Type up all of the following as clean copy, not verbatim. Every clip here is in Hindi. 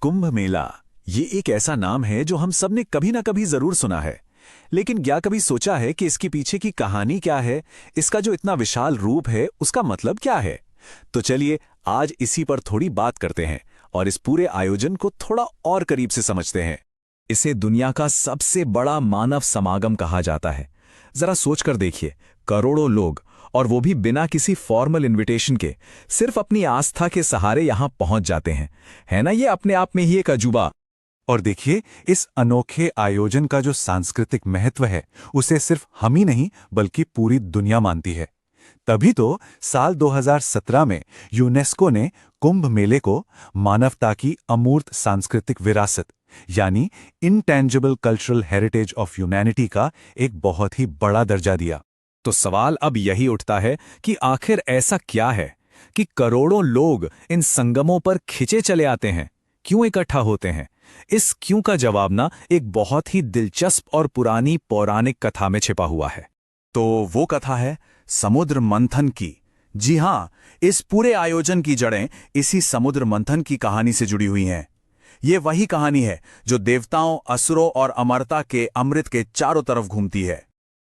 कुंभ मेला, ये एक ऐसा नाम है जो हम सब ने कभी ना कभी जरूर सुना है। लेकिन क्या कभी सोचा है कि इसके पीछे की कहानी क्या है? इसका जो इतना विशाल रूप है उसका मतलब क्या है? तो चलिए आज इसी पर थोड़ी बात करते हैं और इस पूरे आयोजन को थोड़ा और करीब से समझते हैं। इसे दुनिया का सबसे बड़ा मानव समागम कहा जाता है। जरा सोचकर देखिए, करोड़ों लोग, और वो भी बिना किसी फॉर्मल इनविटेशन के, सिर्फ अपनी आस्था के सहारे यहां पहुंच जाते हैं। है ना, ये अपने आप में ही एक अजूबा। और देखिए, इस अनोखे आयोजन का जो सांस्कृतिक महत्व है उसे सिर्फ हम ही नहीं बल्कि पूरी दुनिया मानती है। तभी तो साल 2017 में यूनेस्को ने कुंभ मेले को मानवता की अमूर्त सांस्कृतिक विरासत यानी intangible cultural heritage of humanity का एक बहुत ही बड़ा दर्जा दिया। तो सवाल अब यही उठता है कि आखिर ऐसा क्या है कि करोड़ों लोग इन संगमों पर खिंचे चले आते हैं? क्यों इकट्ठा होते हैं? इस क्यों का जवाब ना एक बहुत ही दिलचस्प और पुरानी पौराणिक कथा में छिपा हुआ है। तो वो कथा है समुद्र मंथन की। जी हां, इस पूरे आयोजन की जड़ें इसी समुद्र मंथन की कहानी से जुड़ी हुई हैं। ये वही कहानी है जो देवताओं, असुरों और अमरता के अमृत के चारों तरफ घूमती है।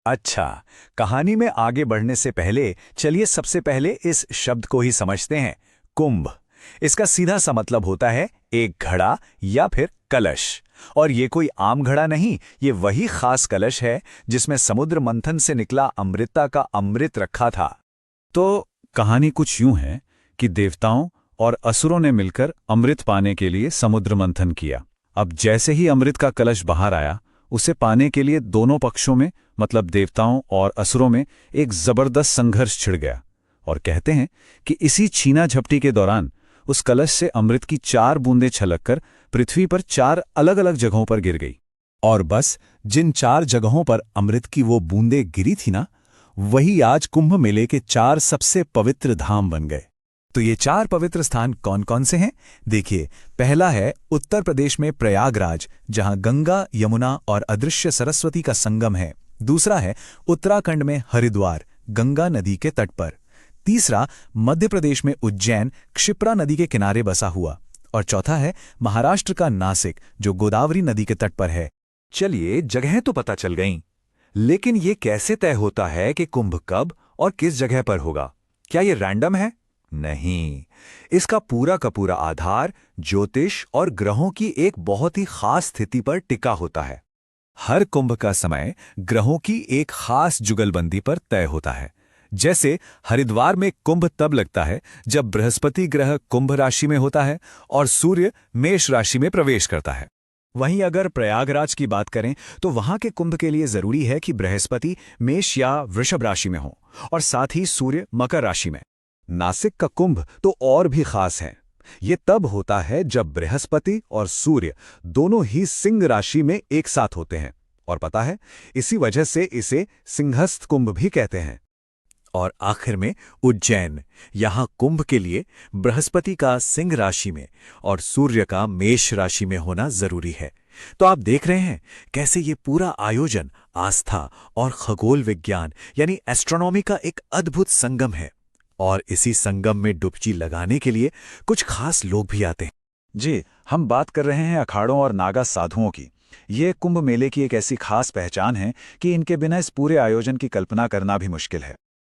अच्छा, कहानी में आगे बढ़ने से पहले चलिए सबसे पहले इस शब्द को ही समझते हैं, कुंभ। इसका सीधा सा मतलब होता है एक घड़ा या फिर कलश। और ये कोई आम घड़ा नहीं, ये वही खास कलश है जिसमें समुद्र मंथन से निकला अमृता का अमृत रखा था। तो कहानी कुछ यूं है कि देवताओं और असुरों ने मिलकर अमृत पाने के लिए समुद्र मंथन किया। अब जैसे ही अमृत का कलश बाहर आया, उसे पाने के लिए दोनों पक्षों में, मतलब देवताओं और असुरों में, एक जबरदस्त संघर्ष छिड़ गया। और कहते हैं कि इसी छीना झपटी के दौरान उस कलश से अमृत की 4 बूंदें छलककर पृथ्वी पर 4 अलग अलग जगहों पर गिर गई। और बस जिन 4 जगहों पर अमृत की वो बूंदें गिरी थी ना, वही आज कुंभ मेले के 4 सबसे पवित्र धाम बन गए। तो ये 4 पवित्र स्थान कौन कौन से हैं? देखिए, पहला है उत्तर प्रदेश में प्रयागराज, जहां गंगा, यमुना और अदृश्य सरस्वती का संगम है। दूसरा है उत्तराखंड में हरिद्वार, गंगा नदी के तट पर। तीसरा मध्य प्रदेश में उज्जैन, क्षिप्रा नदी के किनारे बसा हुआ। और चौथा है महाराष्ट्र का नासिक, जो गोदावरी नदी के तट पर है। चलिए, जगहें तो पता चल गईं, लेकिन ये कैसे तय होता है कि कुंभ कब और किस जगह पर होगा? क्या ये रैंडम है? नहीं, इसका पूरा का पूरा आधार ज्योतिष और ग्रहों की एक बहुत ही खास स्थिति पर टिका होता है। हर कुंभ का समय ग्रहों की एक खास जुगलबंदी पर तय होता है। जैसे हरिद्वार में कुंभ तब लगता है जब बृहस्पति ग्रह कुंभ राशि में होता है और सूर्य मेष राशि में प्रवेश करता है। वहीं अगर प्रयागराज की बात करें तो वहां के कुंभ के लिए जरूरी है कि बृहस्पति मेष या वृषभ राशि में हो और साथ ही सूर्य मकर राशि में। नासिक का कुंभ तो और भी खास है। ये तब होता है जब बृहस्पति और सूर्य दोनों ही सिंह राशि में एक साथ होते हैं। और पता है, इसी वजह से इसे सिंहस्थ कुंभ भी कहते हैं। और आखिर में उज्जैन, यहां कुंभ के लिए बृहस्पति का सिंह राशि में और सूर्य का मेष राशि में होना जरूरी है। तो आप देख रहे हैं कैसे ये पूरा आयोजन आस्था और खगोल विज्ञान यानी एस्ट्रोनॉमी का एक अद्भुत संगम है। और इसी संगम में डुबकी लगाने के लिए कुछ खास लोग भी आते हैं। जी, हम बात कर रहे हैं अखाड़ों और नागा साधुओं की। ये कुंभ मेले की एक ऐसी खास पहचान है कि इनके बिना इस पूरे आयोजन की कल्पना करना भी मुश्किल है।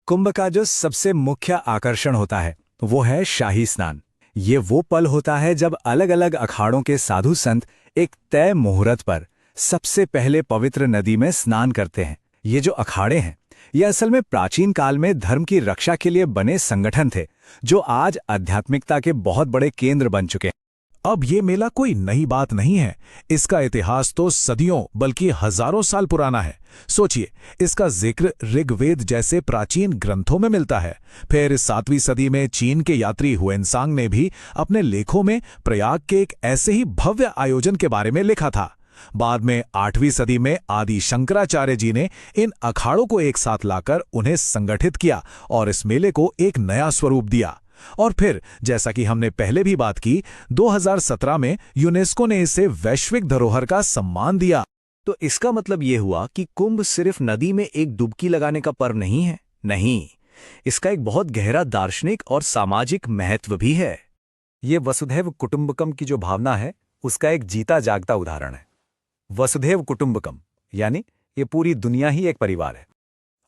कुंभ का जो सबसे मुख्य आकर्षण होता है वो है शाही स्नान। ये वो पल होता है जब अलग अलग अखाड़ों के साधु संत एक तय मुहूर्त पर सबसे पहले पवित्र नदी में स्नान करते हैं। ये जो अखाड़े हैं, ये असल में प्राचीन काल में धर्म की रक्षा के लिए बने संगठन थे, जो आज आध्यात्मिकता के बहुत बड़े केंद्र बन चुके हैं। अब ये मेला कोई नई बात नहीं है। इसका इतिहास तो सदियों बल्कि हजारों साल पुराना है। सोचिए, इसका जिक्र ऋग्वेद जैसे प्राचीन ग्रंथों में मिलता है। फिर 7वीं सदी में चीन के यात्री हुएनसांग ने भी अपने लेखों में प्रयाग के एक ऐसे ही भव्य आयोजन के बारे में लिखा था। बाद में 8वीं सदी में आदि शंकराचार्य जी ने इन अखाड़ों को एक साथ लाकर उन्हें संगठित किया और इस मेले को एक नया स्वरूप दिया। और फिर जैसा कि हमने पहले भी बात की, 2017 में यूनेस्को ने इसे वैश्विक धरोहर का सम्मान दिया। तो इसका मतलब यह हुआ कि कुंभ सिर्फ नदी में एक डुबकी लगाने का पर्व नहीं है। नहीं, इसका एक बहुत गहरा दार्शनिक और सामाजिक महत्व भी है। ये वसुधैव कुटुंबकम की जो भावना है उसका एक जीता जागता उदाहरण है। वसुधैव कुटुंबकम, यानी ये पूरी दुनिया ही एक परिवार है।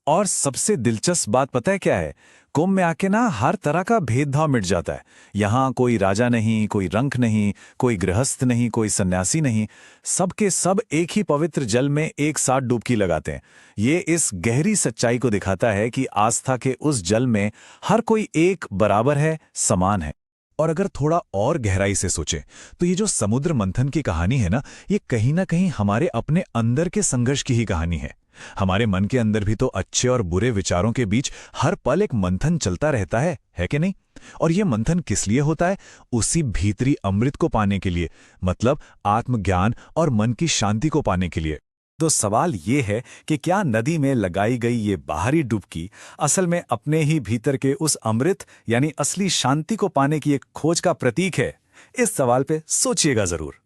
और सबसे दिलचस्प बात पता है क्या है? कुंभ में आके ना हर तरह का भेदभाव मिट जाता है। यहाँ कोई राजा नहीं, कोई रंक नहीं, कोई गृहस्थ नहीं, कोई सन्यासी नहीं। सबके सब एक ही पवित्र जल में एक साथ डुबकी लगाते हैं। ये इस गहरी सच्चाई को दिखाता है कि आस्था के उस जल में हर कोई एक बराबर है, समान है। और अगर थोड़ा और गहराई से सोचें तो ये जो समुद्र मंथन की कहानी है ना, ये कहीं ना कहीं हमारे अपने अंदर के संघर्ष की ही कहानी है। हमारे मन के अंदर भी तो अच्छे और बुरे विचारों के बीच हर पल एक मंथन चलता रहता है कि नहीं? और ये मंथन किस लिए होता है? उसी भीतरी अमृत को पाने के लिए, मतलब आत्मज्ञान और मन की शांति को पाने के लिए। तो सवाल ये है कि क्या नदी में लगाई गई ये बाहरी डुबकी असल में अपने ही भीतर के उस अमृत यानी असली शांति को पाने की एक खोज का प्रतीक है? इस सवाल पे सोचिएगा जरूर।